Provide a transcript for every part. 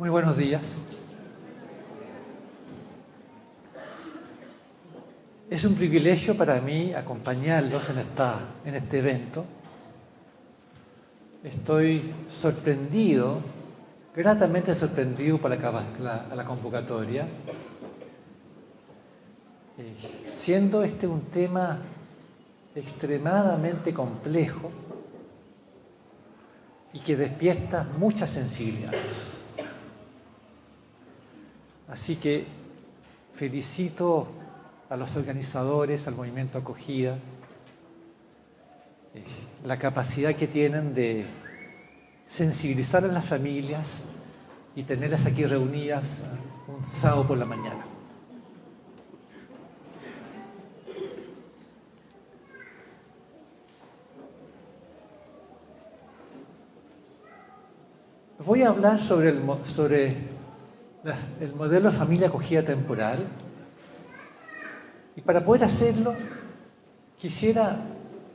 Muy buenos días. Es un privilegio para mí acompañarlos en este evento. Estoy sorprendido, gratamente sorprendido por la convocatoria, siendo este un tema extremadamente complejo y que despierta muchas sensibilidades. Así que felicito a los organizadores, al movimiento Acogida, la capacidad que tienen de sensibilizar a las familias y tenerlas aquí reunidas un sábado por la mañana. Voy a hablar sobre el modelo de familia acogida temporal. Y para poder hacerlo, quisiera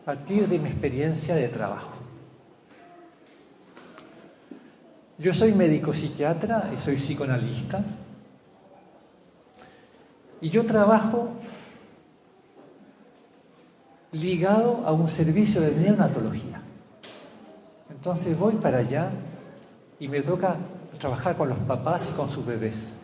partir de mi experiencia de trabajo. Yo soy médico psiquiatra y soy psicoanalista. Y yo trabajo ligado a un servicio de neonatología. Entonces voy para allá y me toca trabajar con los papás y con sus bebés.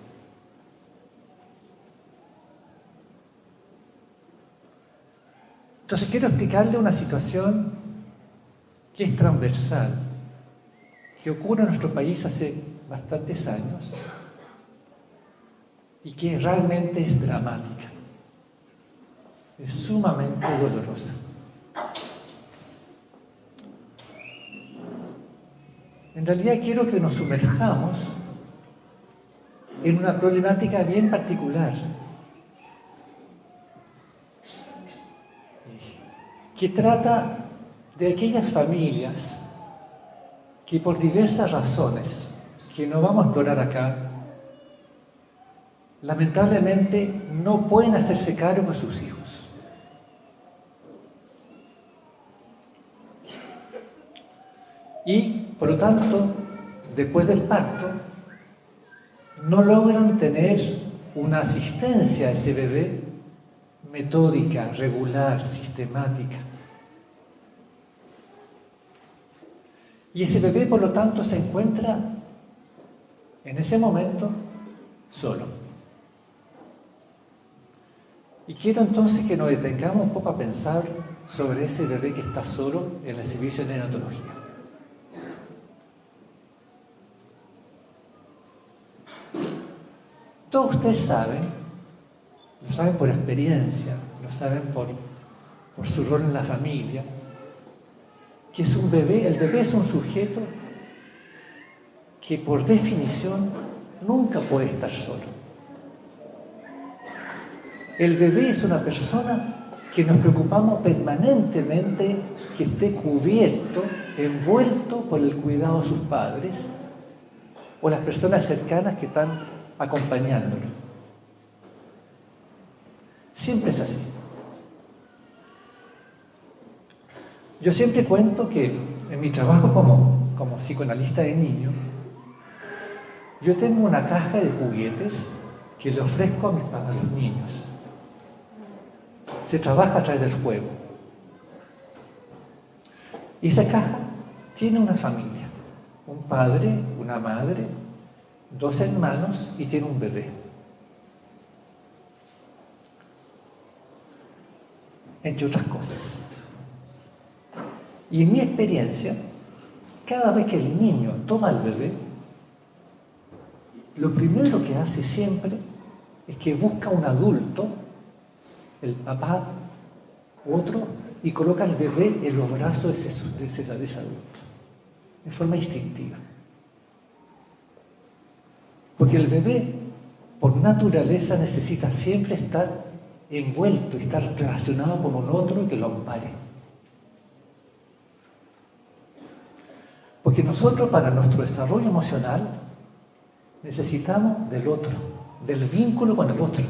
Entonces quiero explicarle una situación que es transversal, que ocurre en nuestro país hace bastantes años y que realmente es dramática, es sumamente dolorosa. En realidad quiero que nos sumerjamos en una problemática bien particular, que trata de aquellas familias que por diversas razones, que no vamos a explorar acá, lamentablemente no pueden hacerse cargo de sus hijos. Y, por lo tanto, después del parto, no logran tener una asistencia a ese bebé metódica, regular, sistemática. Y ese bebé, por lo tanto, se encuentra en ese momento solo. Y quiero entonces que nos detengamos un poco a pensar sobre ese bebé que está solo en el servicio de neonatología. Todos ustedes saben, lo saben por experiencia, lo saben por su rol en la familia, que es un bebé. El bebé es un sujeto que por definición nunca puede estar solo. El bebé es una persona que nos preocupamos permanentemente que esté cubierto, envuelto por el cuidado de sus padres o las personas cercanas que están acompañándolo. Siempre es así. Yo siempre cuento que en mi trabajo como psicoanalista de niños, yo tengo una caja de juguetes que le ofrezco a los niños. Se trabaja a través del juego. Y esa caja tiene una familia, un padre, una madre, 2 hermanos y tiene un bebé. Entre otras cosas. Y en mi experiencia, cada vez que el niño toma al bebé, lo primero que hace siempre es que busca un adulto, el papá u otro, y coloca al bebé en los brazos de ese adulto, de forma instintiva. Porque el bebé, por naturaleza, necesita siempre estar envuelto y estar relacionado con un otro que lo ampare. Porque nosotros, para nuestro desarrollo emocional, necesitamos del otro, del vínculo con el otro.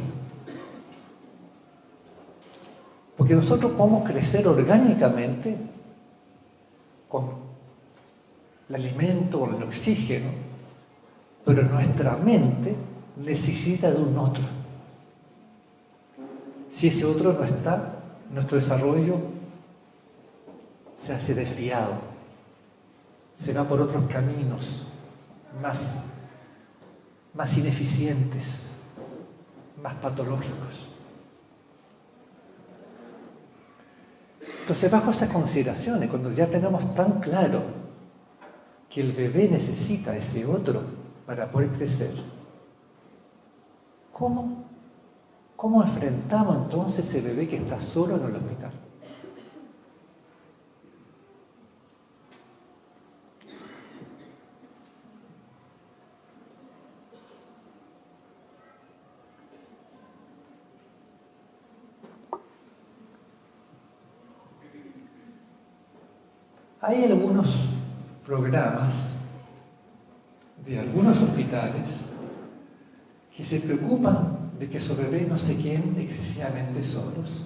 Porque nosotros podemos crecer orgánicamente con el alimento, con el oxígeno, pero nuestra mente necesita de un otro. Si ese otro no está, nuestro desarrollo se hace desviado, se va por otros caminos más ineficientes, más patológicos. Entonces, bajo esas consideraciones, cuando ya tenemos tan claro que el bebé necesita ese otro para poder crecer, ¿cómo enfrentamos entonces ese bebé que está solo en el hospital? Hay algunos programas de algunos hospitales que se preocupan de que sus bebés no se queden excesivamente solos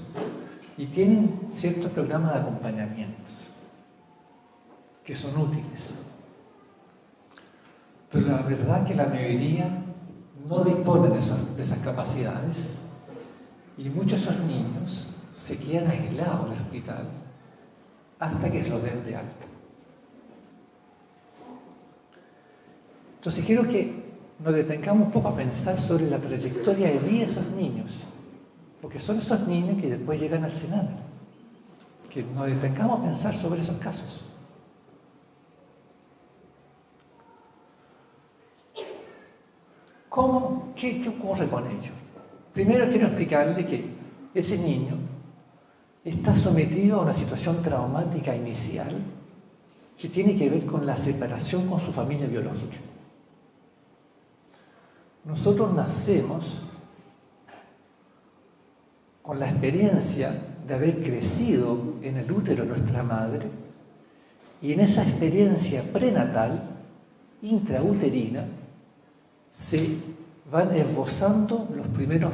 y tienen ciertos programas de acompañamiento que son útiles. Pero la verdad es que la mayoría no disponen de esas capacidades y muchos de esos niños se quedan aislados en el hospital hasta que los den de alta. Entonces quiero que nos detengamos un poco a pensar sobre la trayectoria de vida de esos niños, porque son esos niños que después llegan al Sename. Que nos detengamos a pensar sobre esos casos. ¿Qué ocurre con ellos? Primero quiero explicarle que ese niño está sometido a una situación traumática inicial que tiene que ver con la separación con su familia biológica. Nosotros nacemos con la experiencia de haber crecido en el útero de nuestra madre y en esa experiencia prenatal, intrauterina, se van esbozando los primeros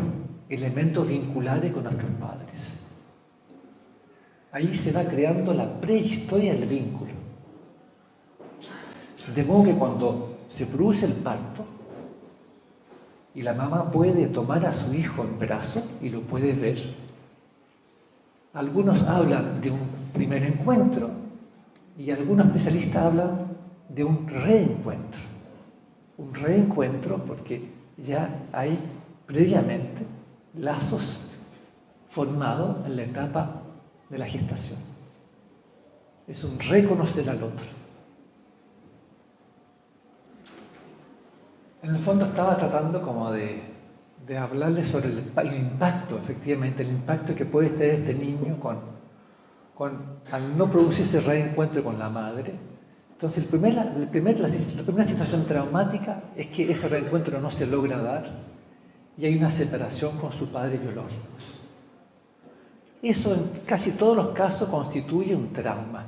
elementos vinculares con nuestros padres. Ahí se va creando la prehistoria del vínculo. De modo que cuando se produce el parto y la mamá puede tomar a su hijo en brazos y lo puede ver, algunos hablan de un primer encuentro y algunos especialistas hablan de un reencuentro. Un reencuentro porque ya hay previamente lazos formados en la etapa de la gestación. Es un reconocer al otro. En el fondo estaba tratando como de hablarle sobre el impacto, efectivamente, el impacto que puede tener este niño al no producirse reencuentro con la madre. Entonces, la primera situación traumática es que ese reencuentro no se logra dar y hay una separación con sus padres biológicos. Eso en casi todos los casos constituye un trauma.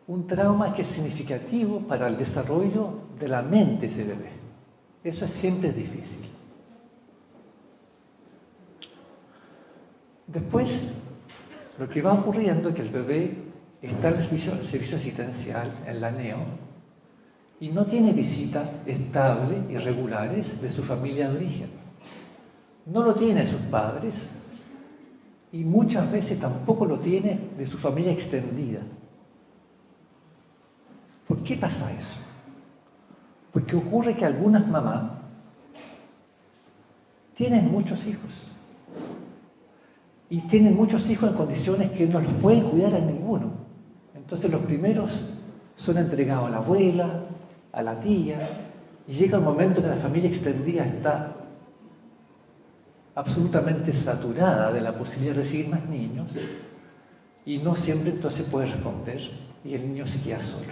Un trauma que es significativo para el desarrollo de la mente de ese bebé. Eso siempre es difícil. Después, lo que va ocurriendo es que el bebé está en el servicio asistencial, en la NEO, y no tiene visitas estables y regulares de su familia de origen. No lo tiene de sus padres y muchas veces tampoco lo tiene de su familia extendida. ¿Por qué pasa eso? Porque ocurre que algunas mamás tienen muchos hijos y tienen muchos hijos en condiciones que no los pueden cuidar a ninguno. Entonces los primeros son entregados a la abuela, a la tía, y llega un momento que la familia extendida está absolutamente saturada de la posibilidad de recibir más niños y no siempre entonces puede responder y el niño se queda solo.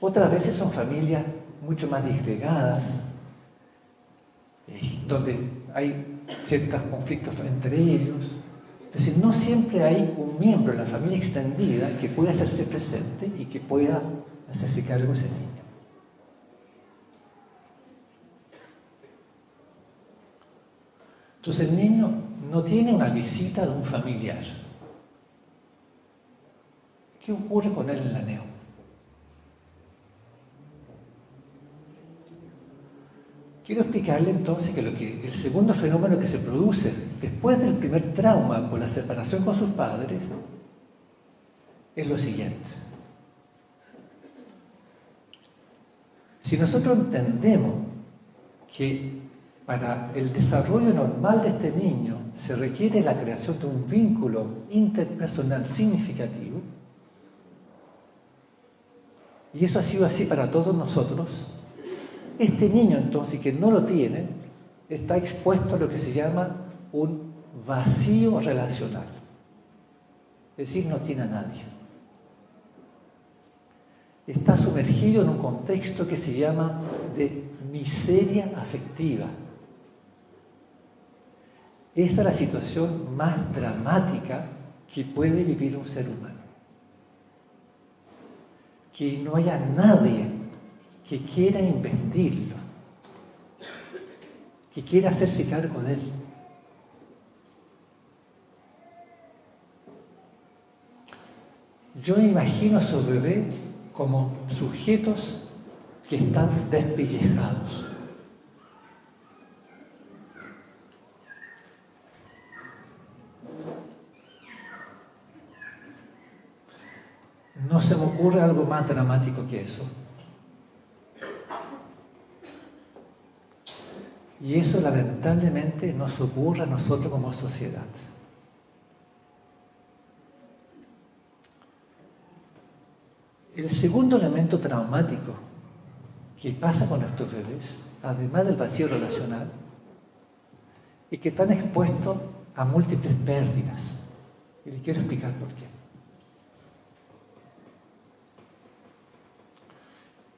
Otras veces son familias mucho más disgregadas, donde hay ciertos conflictos entre ellos. Entonces no siempre hay un miembro de la familia extendida que pueda hacerse presente y que pueda hacerse cargo de ese niño. Entonces el niño no tiene una visita de un familiar. ¿Qué ocurre con él en la NEO? quiero explicarle entonces que el segundo fenómeno que se produce después del primer trauma por la separación con sus padres es lo siguiente. Si nosotros entendemos que para el desarrollo normal de este niño se requiere la creación de un vínculo interpersonal significativo, y eso ha sido así para todos nosotros, este niño entonces que no lo tiene está expuesto a lo que se llama un vacío relacional, es decir, no tiene a nadie. Está sumergido en un contexto que se llama de miseria afectiva. Esa es la situación más dramática que puede vivir un ser humano. Que no haya nadie que quiera investirlo, que quiera hacerse cargo de él. Yo me imagino a su bebé como sujetos que están despellejados. No se me ocurre algo más dramático que eso. Y eso lamentablemente nos ocurre a nosotros como sociedad. El segundo elemento traumático que pasa con estos bebés, además del vacío relacional, es que están expuestos a múltiples pérdidas. Y les quiero explicar por qué.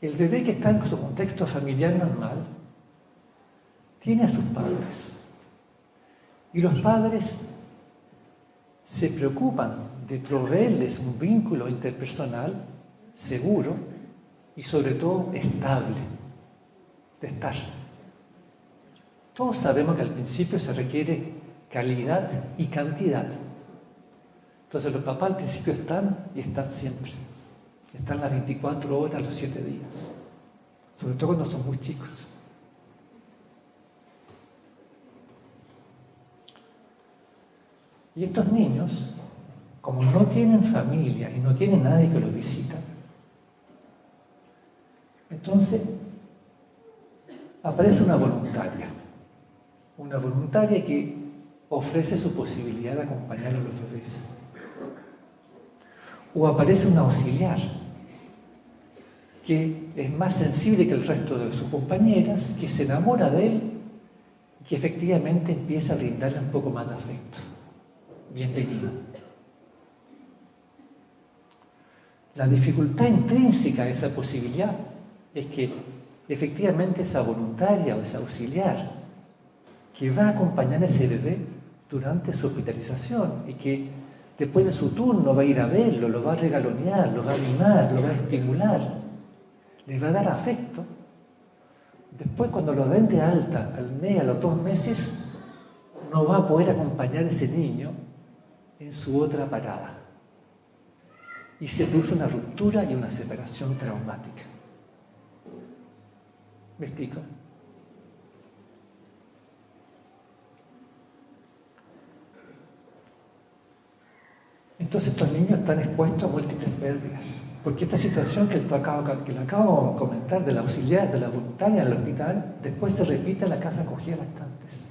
El bebé que está en su contexto familiar normal tiene a sus padres. Y los padres se preocupan de proveerles un vínculo interpersonal seguro y sobre todo estable, de estar. Todos sabemos que al principio se requiere calidad y cantidad. Entonces los papás al principio están y están siempre. Están las 24 horas, los 7 días. Sobre todo cuando son muy chicos. Y estos niños, como no tienen familia y no tienen nadie que los visita, entonces aparece una voluntaria que ofrece su posibilidad de acompañar a los bebés. O aparece un auxiliar que es más sensible que el resto de sus compañeras, que se enamora de él y que efectivamente empieza a brindarle un poco más de afecto. Bienvenido. La dificultad intrínseca de esa posibilidad es que efectivamente esa voluntaria o esa auxiliar que va a acompañar a ese bebé durante su hospitalización y que después de su turno va a ir a verlo, lo va a regalonear, lo va a mimar, lo va a estimular, le va a dar afecto. Después, cuando lo den de alta al mes, a los 2 meses, no va a poder acompañar a ese niño en su otra parada. Y se produce una ruptura y una separación traumática. ¿Me explico? Entonces estos niños están expuestos a múltiples pérdidas. Porque esta situación que le acabo de comentar de la auxiliar, de la voluntaria en el hospital, después se repite en la casa acogida lactantes.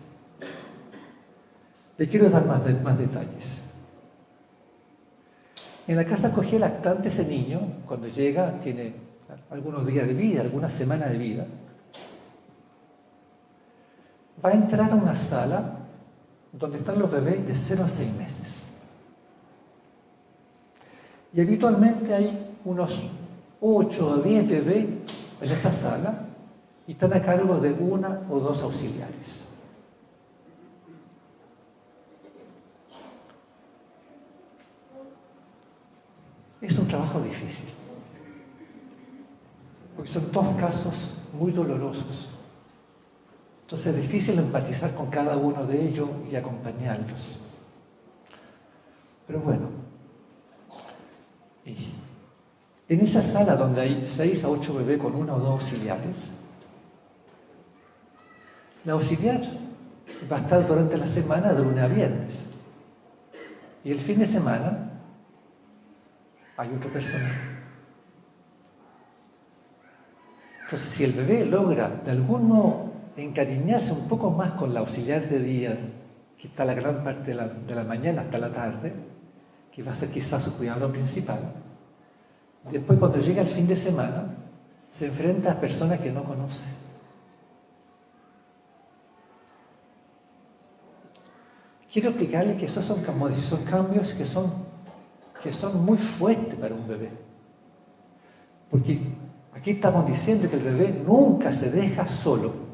Le quiero dar más detalles. En la casa acogida lactante ese niño, cuando llega, tiene algunos días de vida, algunas semanas de vida, va a entrar a una sala donde están los bebés de 0 a 6 meses. Y habitualmente hay unos 8 o 10 bebés en esa sala y están a cargo de 1 o 2 auxiliares. Es un trabajo difícil, porque son todos casos muy dolorosos. Entonces es difícil empatizar con cada uno de ellos y acompañarlos. Pero bueno, en esa sala donde hay 6 a 8 bebés con 1 o 2 auxiliares, La auxiliar va a estar durante la semana de lunes a viernes. Y el fin de semana hay otro personal. Entonces, si el bebé logra de algún modo encariñarse un poco más con la auxiliar de día, que está la gran parte de la mañana hasta la tarde, que va a ser quizás su cuidador principal, después cuando llega el fin de semana, se enfrenta a personas que no conoce. Quiero explicarle que esos son cambios que son muy fuertes para un bebé. Porque aquí estamos diciendo que el bebé nunca se deja solo.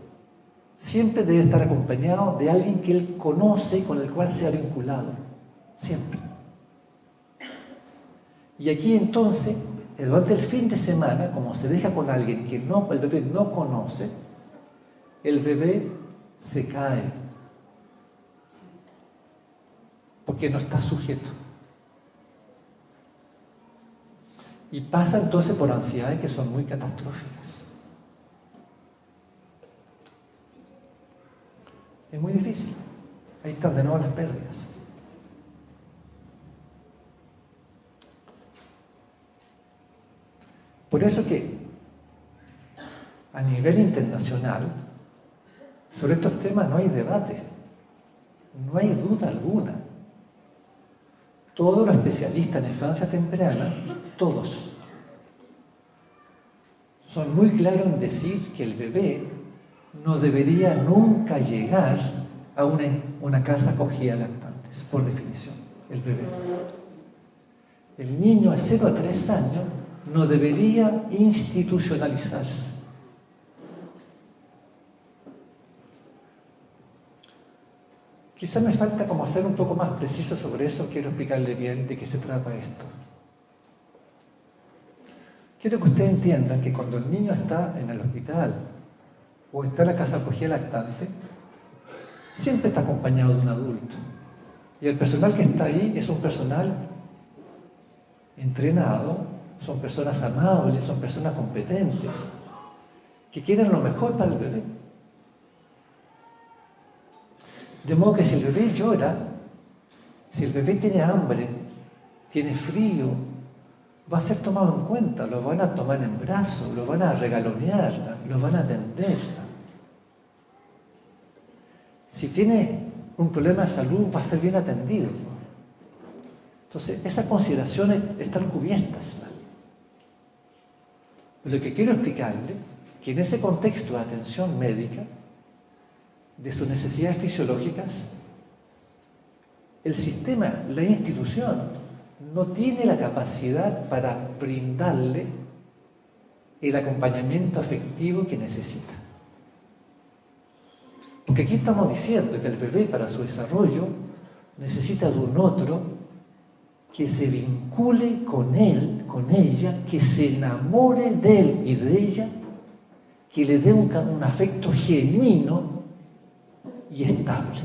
Siempre debe estar acompañado de alguien que él conoce y con el cual se ha vinculado. Siempre. Y aquí entonces, durante el fin de semana, como se deja con alguien que el bebé no conoce, el bebé se cae. Porque no está sujeto. Y pasa entonces por ansiedades que son muy catastróficas. Es muy difícil. Ahí están de nuevo las pérdidas. Por eso que a nivel internacional, sobre estos temas no hay debate, no hay duda alguna. Todos los especialistas en infancia temprana, todos, son muy claros en decir que el bebé no debería nunca llegar a una casa acogida de lactantes, por definición, el bebé. El niño de 0 a 3 años no debería institucionalizarse. Quizás me falta como ser un poco más preciso sobre eso, quiero explicarle bien de qué se trata esto. Quiero que ustedes entiendan que cuando el niño está en el hospital o está en la casa acogida lactante, siempre está acompañado de un adulto. Y el personal que está ahí es un personal entrenado, son personas amables, son personas competentes, que quieren lo mejor para el bebé. De modo que si el bebé llora, si el bebé tiene hambre, tiene frío, va a ser tomado en cuenta, lo van a tomar en brazos, lo van a regalonear, lo van a atender. Si tiene un problema de salud, va a ser bien atendido. Entonces, esas consideraciones están cubiertas. Pero lo que quiero explicarle, que en ese contexto de atención médica, de sus necesidades fisiológicas, el sistema, la institución, no tiene la capacidad para brindarle el acompañamiento afectivo que necesita. Porque aquí estamos diciendo que el bebé, para su desarrollo, necesita de un otro que se vincule con él, con ella, que se enamore de él y de ella, que le dé un afecto genuino y estable.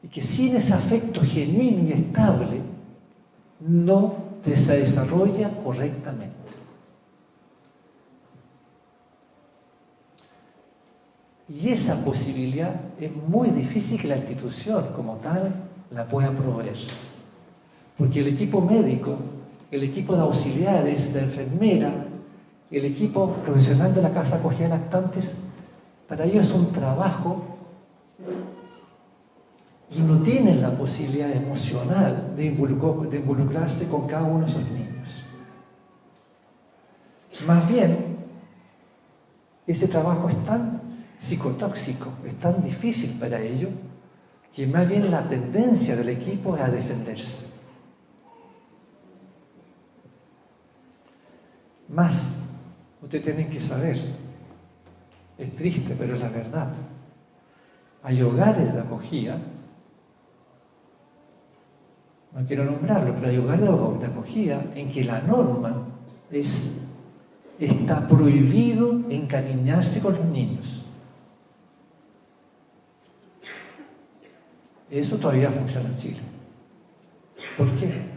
Y que sin ese afecto genuino y estable no se desarrolla correctamente. Y esa posibilidad es muy difícil que la institución como tal la pueda proveer. Porque el equipo médico, el equipo de auxiliares, de enfermera, el equipo profesional de la casa acogida de lactantes, para ellos es un trabajo y no tienen la posibilidad emocional de involucrarse con cada uno de esos niños. Más bien, ese trabajo es tan psicotóxico, es tan difícil para ellos, que más bien la tendencia del equipo es a defenderse. Más, ustedes tienen que saber, es triste, pero es la verdad. Hay hogares de acogida, no quiero nombrarlo, pero hay hogares de acogida en que la norma está prohibido encariñarse con los niños. Eso todavía funciona en Chile. ¿Por qué?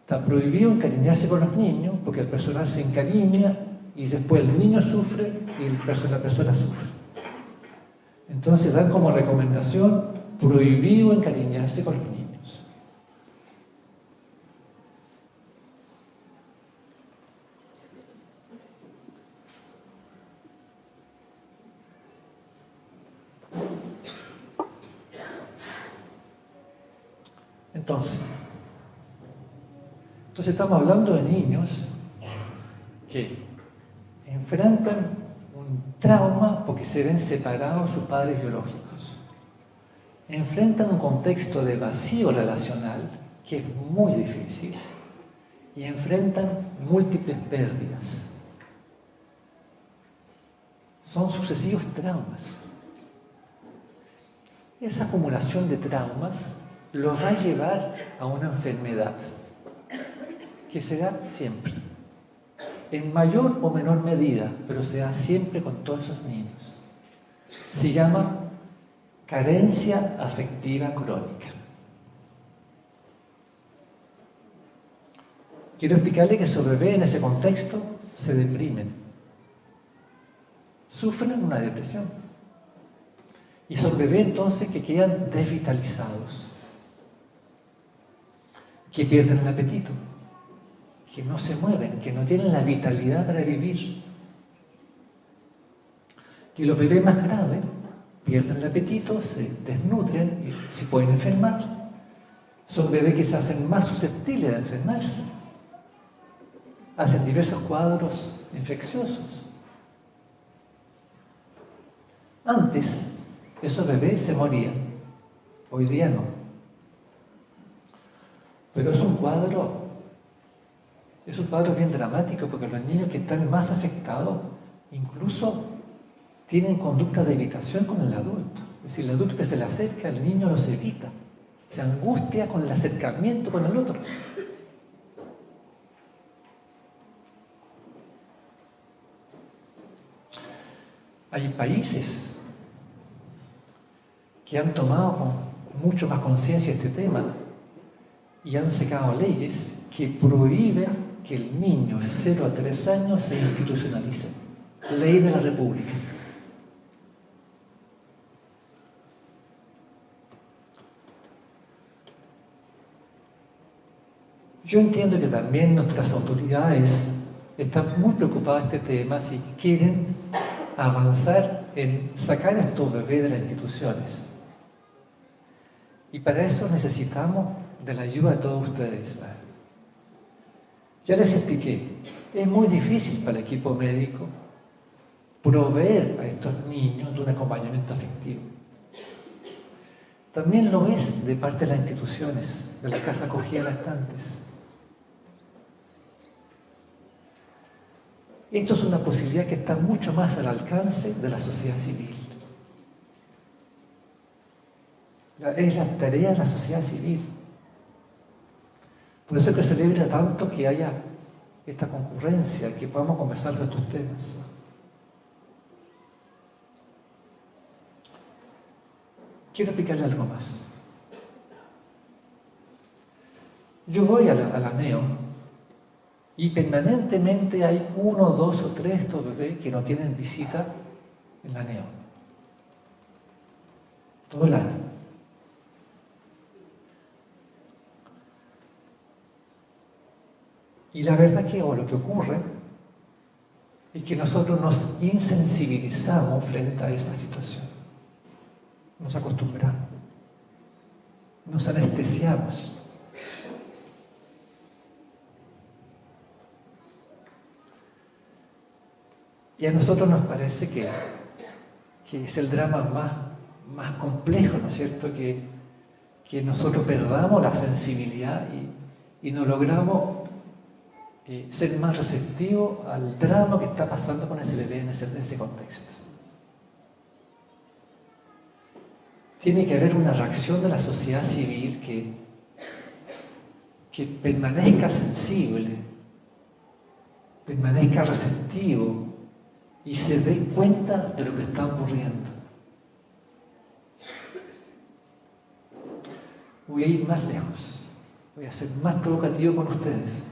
Está prohibido encariñarse con los niños porque el personal se encariña y después el niño sufre y la persona sufre. Entonces dan como recomendación prohibido encariñarse con los niños. Entonces estamos hablando de niños que enfrentan un trauma porque se ven separados de sus padres biológicos. Enfrentan un contexto de vacío relacional que es muy difícil y enfrentan múltiples pérdidas. Son sucesivos traumas. Esa acumulación de traumas los va a llevar a una enfermedad que se da siempre, en mayor o menor medida, pero se da siempre con todos esos niños. Se llama carencia afectiva crónica. Quiero explicarle que esos bebés en ese contexto se deprimen, sufren una depresión. Y son bebés entonces que quedan desvitalizados, que pierden el apetito, que no se mueven, que no tienen la vitalidad para vivir. Y los bebés más graves pierden el apetito, se desnutren y se pueden enfermar. Son bebés que se hacen más susceptibles de enfermarse. Hacen diversos cuadros infecciosos. Antes, esos bebés se morían. Hoy día no. Pero es un cuadro bien dramático porque los niños que están más afectados incluso tienen conducta de evitación con el adulto. Es decir, el adulto que se le acerca, el niño los evita. Se angustia con el acercamiento con el otro. Hay países que han tomado con mucho más conciencia este tema y han sacado leyes que prohíben que el niño de 0 a 3 años se institucionalice. Ley de la República. Yo entiendo que también nuestras autoridades están muy preocupadas de este tema si quieren avanzar en sacar a estos bebés de las instituciones. Y para eso necesitamos de la ayuda de todos ustedes. Ya les expliqué, es muy difícil para el equipo médico proveer a estos niños de un acompañamiento afectivo. También lo es de parte de las instituciones, de la casa acogida de lactantes. Esto es una posibilidad que está mucho más al alcance de la sociedad civil. Es la tarea de la sociedad civil. Por eso es que celebra tanto que haya esta concurrencia, que podamos conversar de estos temas. Quiero explicarle algo más. Yo voy a la NEO y permanentemente hay 1, 2 o 3 de estos bebés que no tienen visita en la NEO. Todo el año. Y la verdad que lo que ocurre es que nosotros nos insensibilizamos frente a esa situación. Nos acostumbramos. Nos anestesiamos. Y a nosotros nos parece que es el drama más complejo, ¿no es cierto? Que nosotros perdamos la sensibilidad y no logramos ser más receptivos al drama que está pasando con ese bebé en ese contexto. Tiene que haber una reacción de la sociedad civil que permanezca sensible, permanezca receptivo y se dé cuenta de lo que está ocurriendo. Voy a ir más lejos, voy a ser más provocativo con ustedes.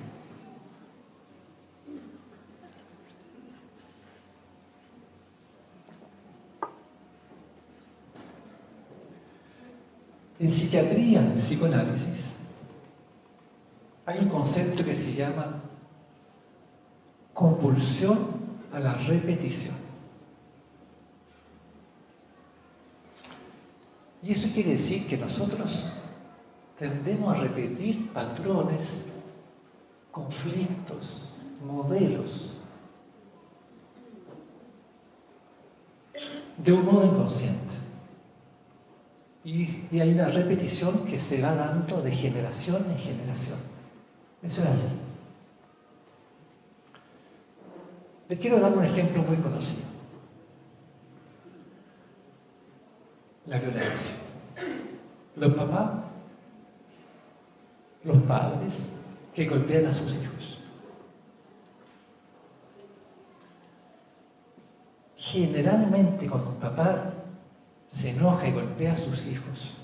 En psiquiatría, en psicoanálisis, hay un concepto que se llama compulsión a la repetición. Y eso quiere decir que nosotros tendemos a repetir patrones, conflictos, modelos, de un modo inconsciente. Y hay una repetición que se va dando de generación en generación. Eso es así. Les quiero dar un ejemplo muy conocido. La violencia. Los papás, los padres que golpean a sus hijos. Generalmente cuando un papá se enoja y golpea a sus hijos,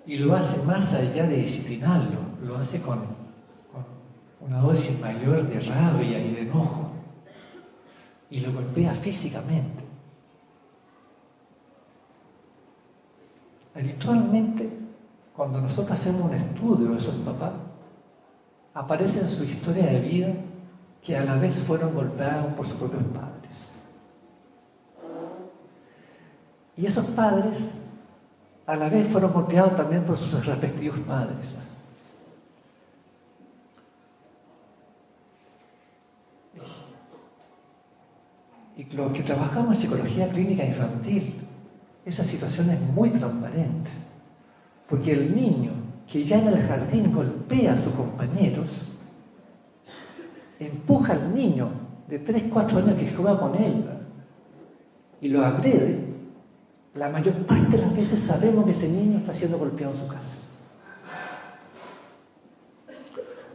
y lo hace más allá de disciplinarlo, lo hace con una dosis mayor de rabia y de enojo, y lo golpea físicamente. Habitualmente, cuando nosotros hacemos un estudio de esos papás, aparece en su historia de vida que a la vez fueron golpeados por sus propios padres. Y esos padres a la vez fueron golpeados también por sus respectivos padres. Y los que trabajamos en psicología clínica infantil, esa situación es muy transparente, porque el niño que ya en el jardín golpea a sus compañeros, empuja al niño de 3, 4 años que juega con él y lo agrede. La mayor parte de las veces sabemos que ese niño está siendo golpeado en su casa.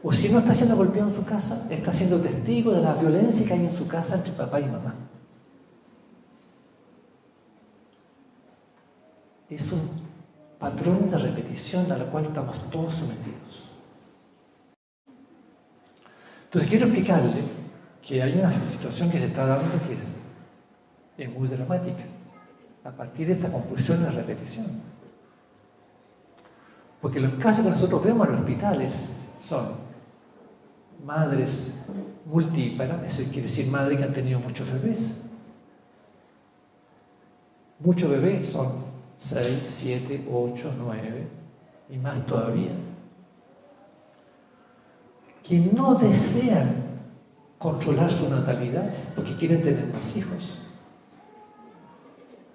O si no está siendo golpeado en su casa, está siendo testigo de la violencia que hay en su casa entre papá y mamá. Es un patrón de repetición al cual estamos todos sometidos. Entonces quiero explicarle que hay una situación que se está dando que es muy dramática, a partir de esta compulsión de la repetición. Porque los casos que nosotros vemos en los hospitales son madres multíparas, eso quiere decir madres que han tenido muchos bebés. Muchos bebés son 6, 7, 8, 9 y más todavía, que no desean controlar su natalidad porque quieren tener más hijos,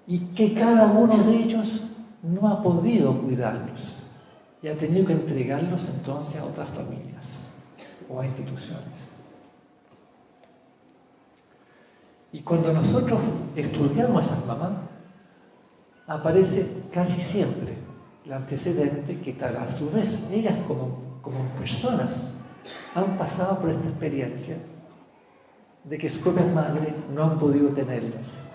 y que cada uno de ellos no ha podido cuidarlos y ha tenido que entregarlos entonces a otras familias o a instituciones. Y cuando nosotros estudiamos a esas mamás, aparece casi siempre el antecedente que a su vez ellas como personas han pasado por esta experiencia de que sus propias madres no han podido tenerlas.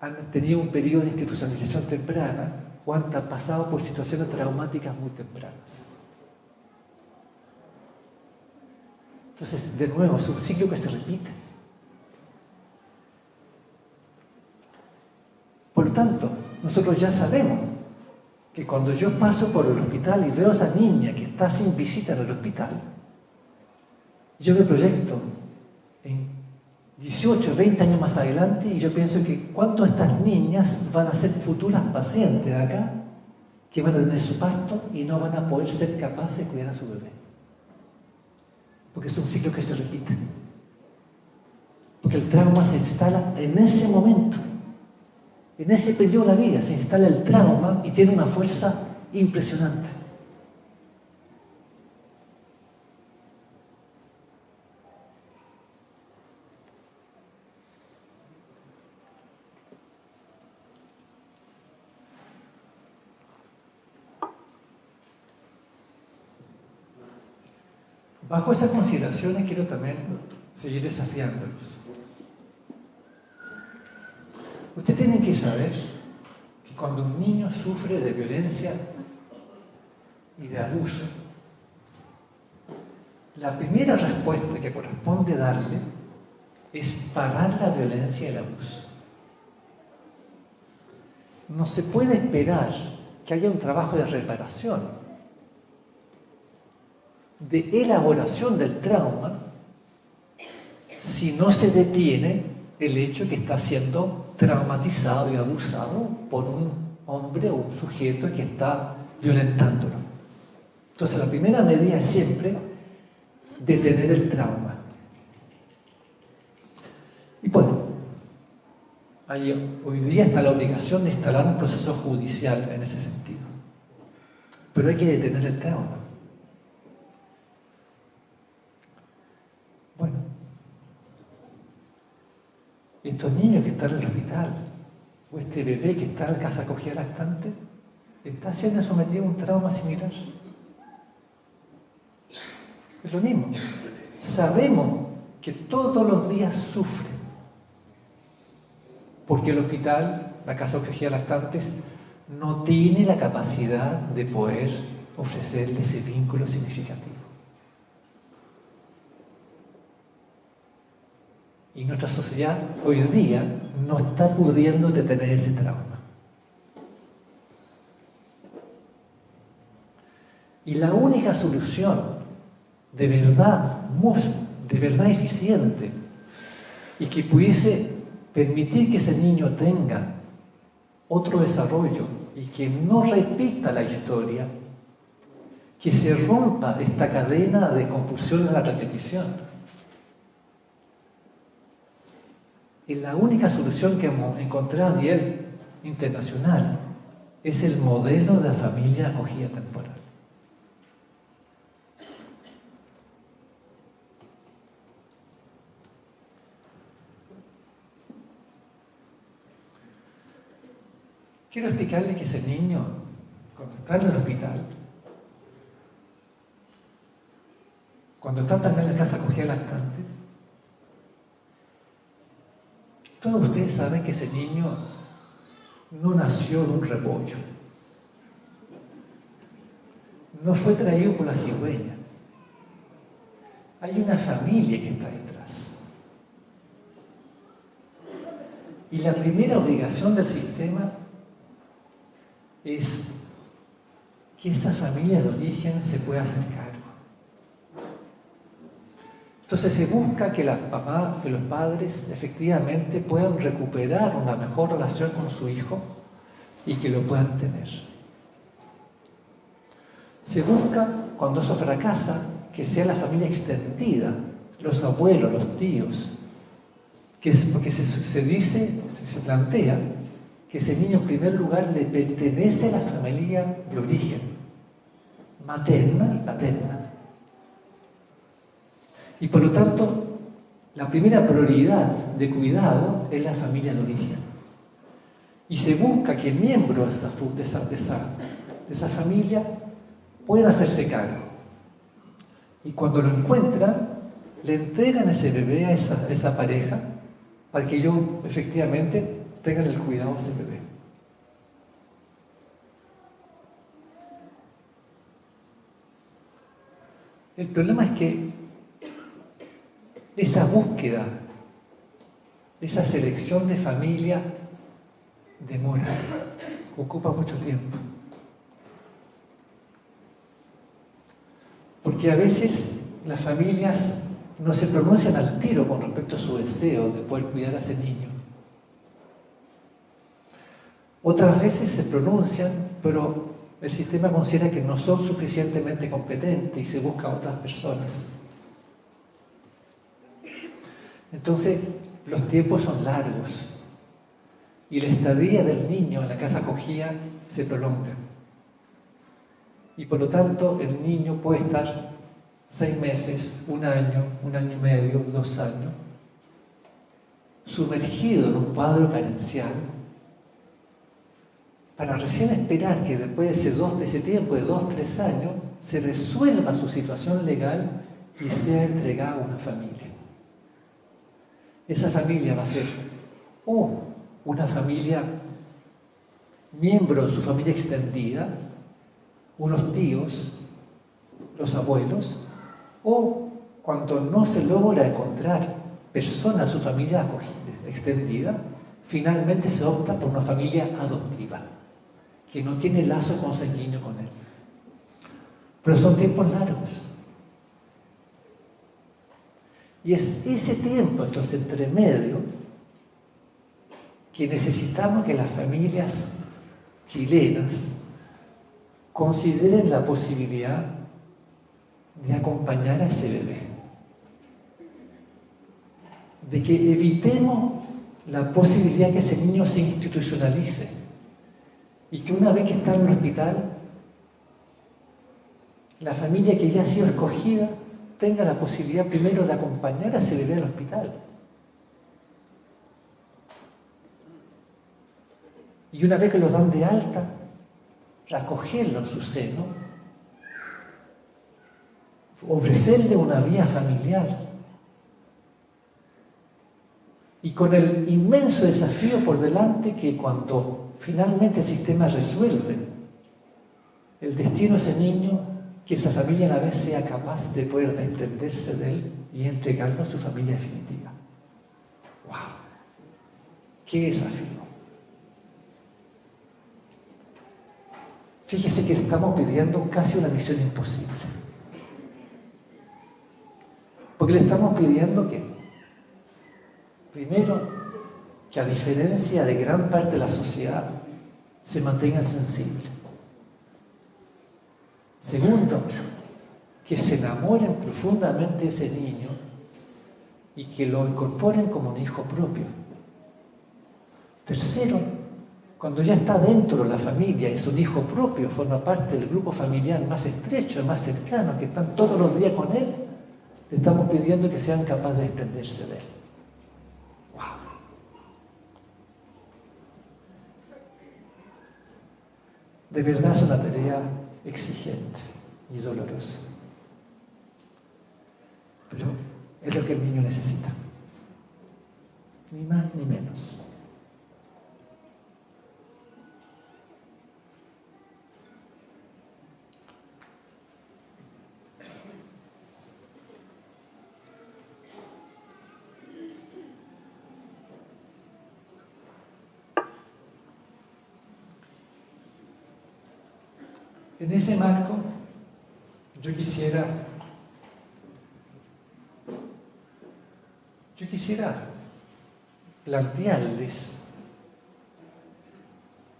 Han tenido un periodo de institucionalización temprana o han pasado por situaciones traumáticas muy tempranas. Entonces, de nuevo, es un ciclo que se repite. Por lo tanto, nosotros ya sabemos que cuando yo paso por el hospital y veo a esa niña que está sin visita en el hospital, yo me proyecto en 18, 20 años más adelante y yo pienso que cuántas de estas niñas van a ser futuras pacientes acá que van a tener su parto y no van a poder ser capaces de cuidar a su bebé. Porque es un ciclo que se repite. Porque el trauma se instala en ese momento. En ese periodo de la vida se instala el trauma y tiene una fuerza impresionante. Bajo esas consideraciones quiero también seguir desafiándolos. Ustedes tienen que saber que cuando un niño sufre de violencia y de abuso, la primera respuesta que corresponde darle es parar la violencia y el abuso. no se puede esperar que haya un trabajo de reparación, de elaboración del trauma, si no se detiene el hecho que está siendo traumatizado y abusado por un hombre o un sujeto que está violentándolo. Entonces, la primera medida es siempre detener el trauma. Y bueno, hoy día está la obligación de instalar un proceso judicial en ese sentido. Pero hay que detener el trauma. Bueno, estos niños que están en el hospital, o este bebé que está en la casa acogida lactante, está siendo sometido a un trauma similar. Es lo mismo. Sabemos que todos los días sufre, porque el hospital, la casa acogida lactantes, no tiene la capacidad de poder ofrecerle ese vínculo significativo. Y nuestra sociedad hoy día no está pudiendo detener ese trauma. Y la única solución de verdad eficiente y que pudiese permitir que ese niño tenga otro desarrollo y que no repita la historia, que se rompa esta cadena de compulsión a la repetición. Y la única solución que hemos encontrado a nivel internacional es el modelo de la familia acogida temporal. Quiero explicarle que ese niño, cuando está en el hospital, cuando está también en la casa acogida lactante, todos ustedes saben que ese niño no nació de un repollo, no fue traído por la cigüeña. Hay una familia que está detrás. Y la primera obligación del sistema es que esa familia de origen se pueda hacer cargo. Entonces se busca que la mamá, que los padres efectivamente puedan recuperar una mejor relación con su hijo y que lo puedan tener. Se busca, cuando eso fracasa, que sea la familia extendida, los abuelos, los tíos, porque se plantea que ese niño en primer lugar le pertenece a la familia de origen, materna y paterna. Y por lo tanto, la primera prioridad de cuidado es la familia de origen. Y se busca que miembros de esa familia puedan hacerse cargo. Y cuando lo encuentran, le entregan ese bebé a esa pareja para que ellos efectivamente tengan el cuidado de ese bebé. El problema es que esa búsqueda, esa selección de familia demora, ocupa mucho tiempo. Porque a veces las familias no se pronuncian al tiro con respecto a su deseo de poder cuidar a ese niño. Otras veces se pronuncian, pero el sistema considera que no son suficientemente competentes y se busca a otras personas. Entonces, los tiempos son largos y la estadía del niño en la casa acogida se prolonga. Y por lo tanto, el niño puede estar 6 meses, 1 año, 1 año y medio, 2 años, sumergido en un cuadro carencial, para recién esperar que después de ese tiempo de 2, 3 años, se resuelva su situación legal y sea entregado a una familia. Esa familia va a ser o una familia, miembro de su familia extendida, unos tíos, los abuelos, o cuando no se logra encontrar personas de su familia extendida, finalmente se opta por una familia adoptiva, que no tiene lazo consanguíneo con él. Pero son tiempos largos. Y es ese tiempo, entonces, entre medio, que necesitamos que las familias chilenas consideren la posibilidad de acompañar a ese bebé. De que evitemos la posibilidad que ese niño se institucionalice y que una vez que está en el hospital, la familia que ya ha sido escogida tenga la posibilidad primero de acompañar a ese bebé al hospital. Y una vez que lo dan de alta, recogerlo en su seno, ofrecerle una vía familiar. Y con el inmenso desafío por delante que cuando finalmente el sistema resuelve el destino de ese niño, que esa familia a la vez sea capaz de poder desprenderse de él y entregarlo a su familia definitiva. ¡Wow! ¡Qué desafío! Fíjese que le estamos pidiendo casi una misión imposible. Porque le estamos pidiendo que, primero, que a diferencia de gran parte de la sociedad, se mantengan sensibles. Segundo, que se enamoren profundamente de ese niño y que lo incorporen como un hijo propio. Tercero, cuando ya está dentro de la familia, es un hijo propio, forma parte del grupo familiar más estrecho, más cercano, que están todos los días con él, le estamos pidiendo que sean capaces de desprenderse de él. ¡Wow! De verdad es una tarea exigente y dolorosa. Pero es lo que el niño necesita. Ni más ni menos. En ese marco, yo quisiera plantearles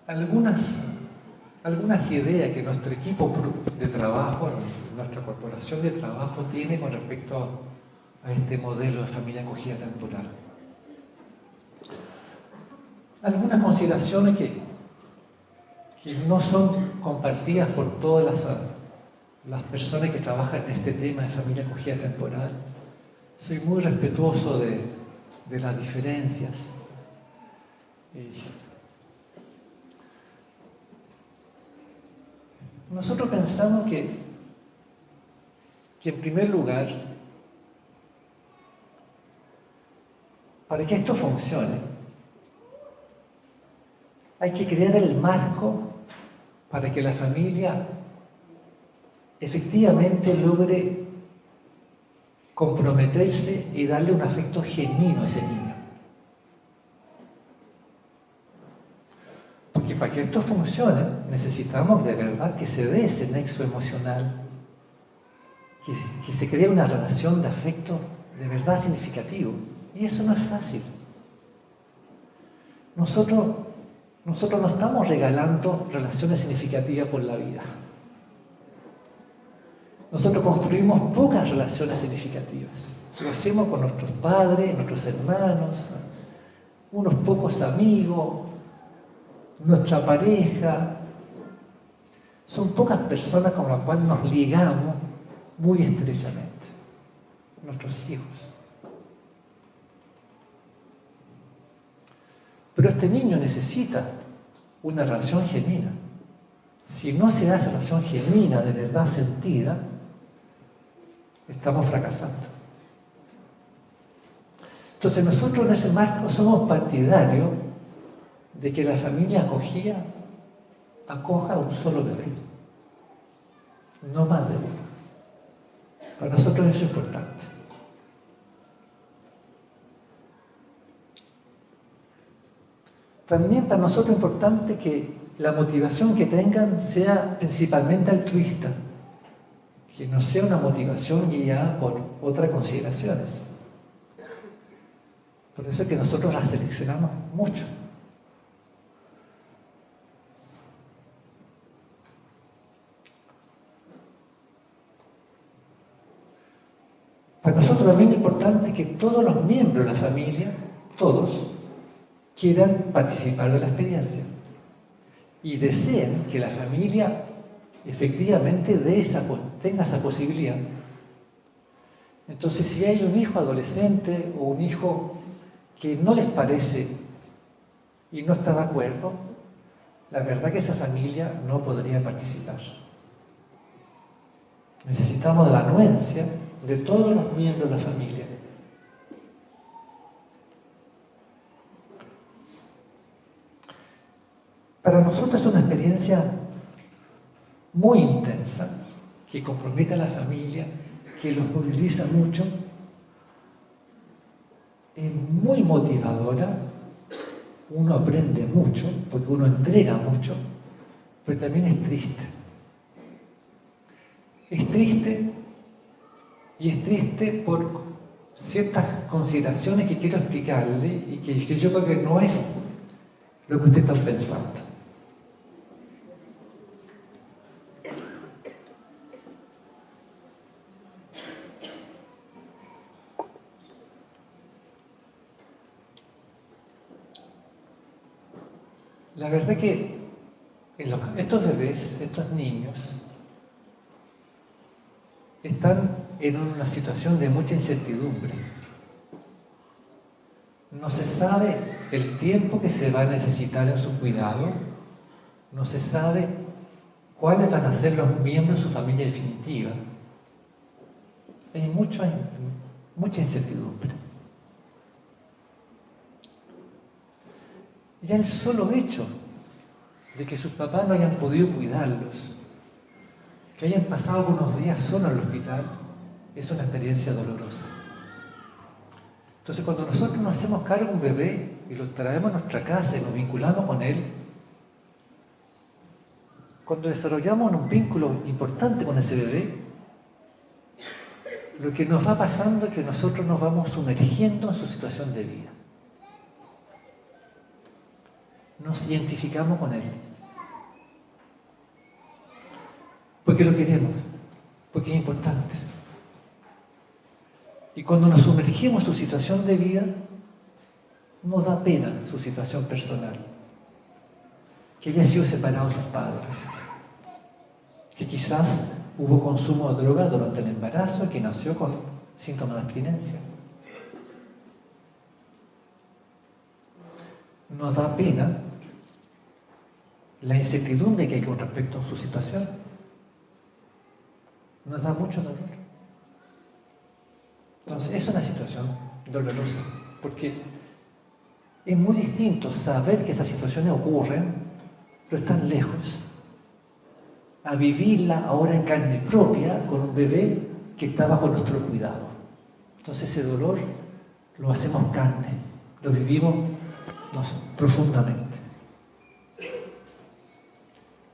algunas ideas que nuestro equipo de trabajo, nuestra corporación de trabajo tiene con respecto a este modelo de familia acogida temporal. Algunas consideraciones que no son compartidas por todas las personas que trabajan en este tema de familia acogida temporal. Soy muy respetuoso de las diferencias. Nosotros pensamos que en primer lugar, para que esto funcione, hay que crear el marco para que la familia efectivamente logre comprometerse y darle un afecto genuino a ese niño. Porque para que esto funcione, necesitamos de verdad que se dé ese nexo emocional, que se cree una relación de afecto de verdad significativo. Y eso no es fácil. Nosotros no estamos regalando relaciones significativas por la vida. Nosotros construimos pocas relaciones significativas. Lo hacemos con nuestros padres, nuestros hermanos, unos pocos amigos, nuestra pareja. Son pocas personas con las cuales nos ligamos muy estrechamente. Nuestros hijos. Pero este niño necesita una relación genuina. Si no se da esa relación genuina, de verdad sentida, estamos fracasando. Entonces nosotros en ese marco somos partidarios de que la familia acogida acoja a un solo bebé, no más de uno. Para nosotros eso es importante. También para nosotros es importante que la motivación que tengan sea principalmente altruista, que no sea una motivación guiada por otras consideraciones. Por eso es que nosotros las seleccionamos mucho. Para nosotros también es importante que todos los miembros de la familia, todos, quieran participar de la experiencia y deseen que la familia efectivamente tenga esa posibilidad. Entonces, si hay un hijo adolescente o un hijo que no les parece y no está de acuerdo, la verdad que esa familia no podría participar. Necesitamos la anuencia de todos los miembros de la familia. Para nosotros es una experiencia muy intensa, que compromete a la familia, que los moviliza mucho, es muy motivadora, uno aprende mucho, porque uno entrega mucho, pero también es triste. Es triste, y es triste por ciertas consideraciones que quiero explicarle y que yo creo que no es lo que ustedes están pensando. La verdad que estos bebés, estos niños, están en una situación de mucha incertidumbre. No se sabe el tiempo que se va a necesitar en su cuidado, no se sabe cuáles van a ser los miembros de su familia definitiva. Hay mucha incertidumbre. Ya el solo hecho de que sus papás no hayan podido cuidarlos, que hayan pasado algunos días solos en el hospital, es una experiencia dolorosa. Entonces, cuando nosotros nos hacemos cargo de un bebé y lo traemos a nuestra casa y nos vinculamos con él, cuando desarrollamos un vínculo importante con ese bebé, lo que nos va pasando es que nosotros nos vamos sumergiendo en su situación de vida. Nos identificamos con él. Porque lo queremos, porque es importante. Y cuando nos sumergimos en su situación de vida, nos da pena su situación personal. Que haya sido separado de sus padres. Que quizás hubo consumo de droga durante el embarazo y que nació con síntomas de abstinencia. Nos da pena la incertidumbre que hay con respecto a su situación. Nos da mucho dolor. Entonces, es una situación dolorosa, porque es muy distinto saber que esas situaciones ocurren, pero están lejos, a vivirla ahora en carne propia con un bebé que está bajo nuestro cuidado. Entonces, ese dolor lo hacemos carne, lo vivimos profundamente.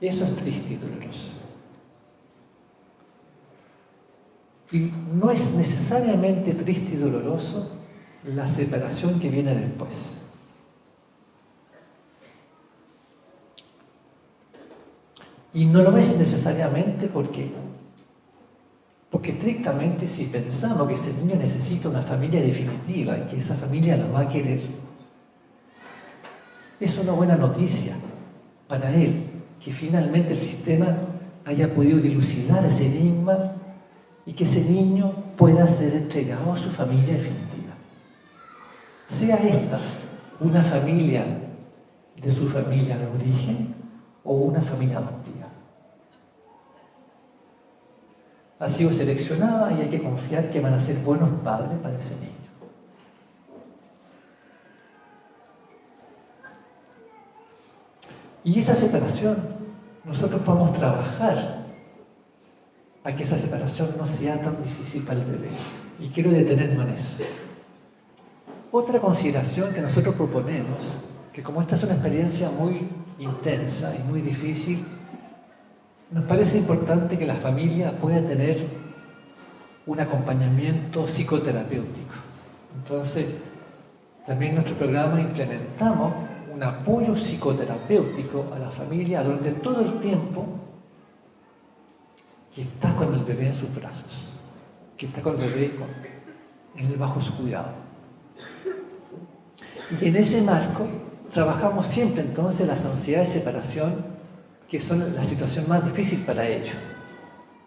Eso es triste y doloroso. Y no es necesariamente triste y doloroso la separación que viene después. Y no lo es necesariamente porque estrictamente si pensamos que ese niño necesita una familia definitiva y que esa familia la va a querer, es una buena noticia para él que finalmente el sistema haya podido dilucidar ese enigma y que ese niño pueda ser entregado a su familia definitiva. Sea esta una familia de su familia de origen o una familia adoptiva. Ha sido seleccionada y hay que confiar que van a ser buenos padres para ese niño. Y esa separación, nosotros podemos trabajar a que esa separación no sea tan difícil para el bebé. Y quiero detenerme en eso. Otra consideración que nosotros proponemos que como esta es una experiencia muy intensa y muy difícil, nos parece importante que la familia pueda tener un acompañamiento psicoterapéutico. Entonces, también en nuestro programa implementamos un apoyo psicoterapéutico a la familia durante todo el tiempo que está con el bebé en sus brazos, que está con el bebé bajo su cuidado. Y en ese marco trabajamos siempre entonces las ansiedades de separación, que son la situación más difícil para ellos.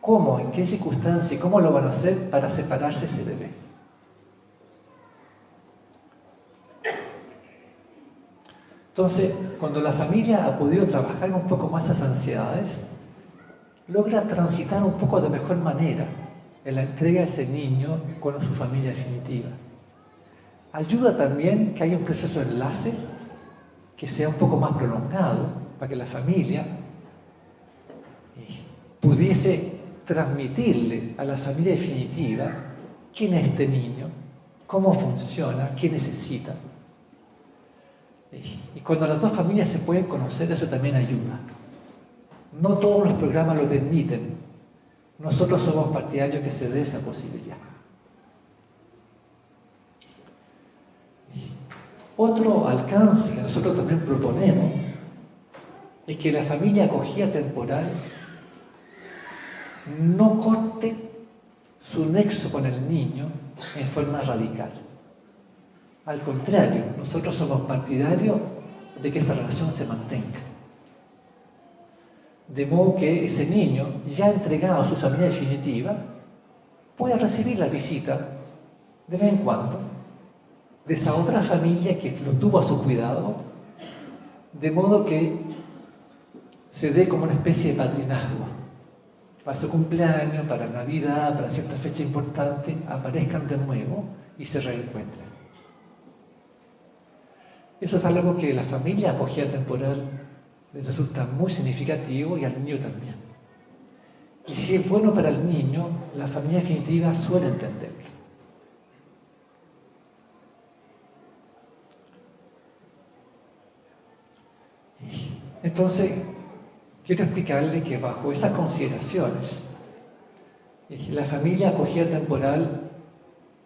¿Cómo? ¿En qué circunstancias? ¿Cómo lo van a hacer para separarse ese bebé? Entonces, cuando la familia ha podido trabajar un poco más esas ansiedades, logra transitar un poco de mejor manera en la entrega de ese niño con su familia definitiva. Ayuda también que haya un proceso de enlace que sea un poco más prolongado para que la familia pudiese transmitirle a la familia definitiva quién es este niño, cómo funciona, qué necesita. Y cuando las dos familias se pueden conocer, eso también ayuda. No todos los programas lo permiten. Nosotros somos partidarios que se dé esa posibilidad. Otro alcance que nosotros también proponemos es que la familia acogida temporal no corte su nexo con el niño en forma radical. Al contrario, nosotros somos partidarios de que esa relación se mantenga. De modo que ese niño, ya entregado a su familia definitiva, pueda recibir la visita de vez en cuando de esa otra familia que lo tuvo a su cuidado, de modo que se dé como una especie de padrinazgo. Para su cumpleaños, para Navidad, para cierta fecha importante, aparezcan de nuevo y se reencuentren. Eso es algo que la familia acogida temporal les resulta muy significativo y al niño también. Y si es bueno para el niño, la familia definitiva suele entenderlo. Entonces, quiero explicarle que bajo esas consideraciones, la familia acogida temporal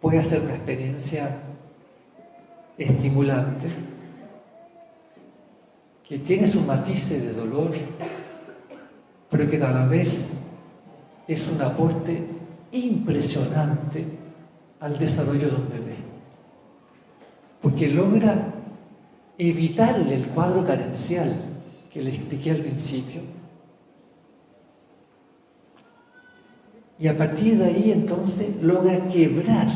puede ser una experiencia estimulante, que tiene sus matices de dolor, pero que a la vez es un aporte impresionante al desarrollo de un bebé, porque logra evitarle el cuadro carencial que le expliqué al principio, y a partir de ahí entonces logra quebrar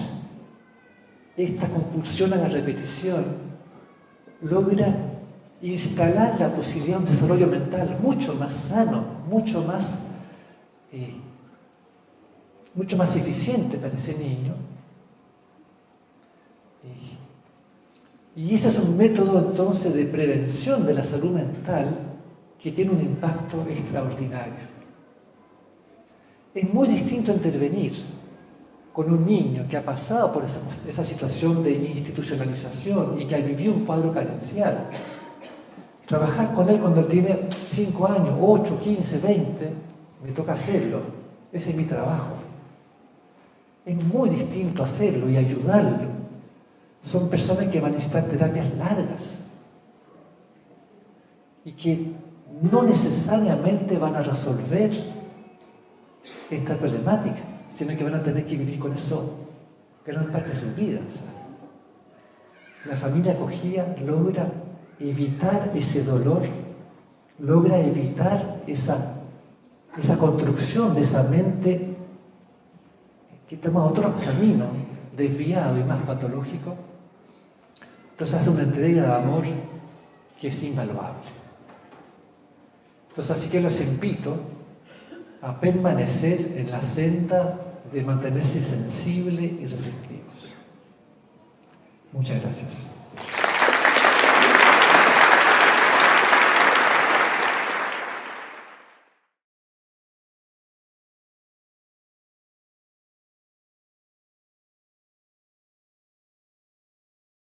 esta compulsión a la repetición, logra instalar la posibilidad de un desarrollo mental mucho más sano, mucho más eficiente para ese niño. Y ese es un método entonces de prevención de la salud mental que tiene un impacto extraordinario. Es muy distinto intervenir con un niño que ha pasado por esa situación de institucionalización y que ha vivido un cuadro carencial. Trabajar con él cuando él tiene 5 años, 8, 15, 20, me toca hacerlo. Ese es mi trabajo. Es muy distinto hacerlo y ayudarlo. Son personas que van a necesitar terapias largas y que no necesariamente van a resolver esta problemática, sino que van a tener que vivir con eso gran parte de sus vidas. La familia acogida logra evitar ese dolor, logra evitar esa construcción de esa mente que toma otro camino desviado y más patológico. Entonces hace una entrega de amor que es invaluable. Entonces así que los invito a permanecer en la senda de mantenerse sensibles y receptivos. Muchas gracias.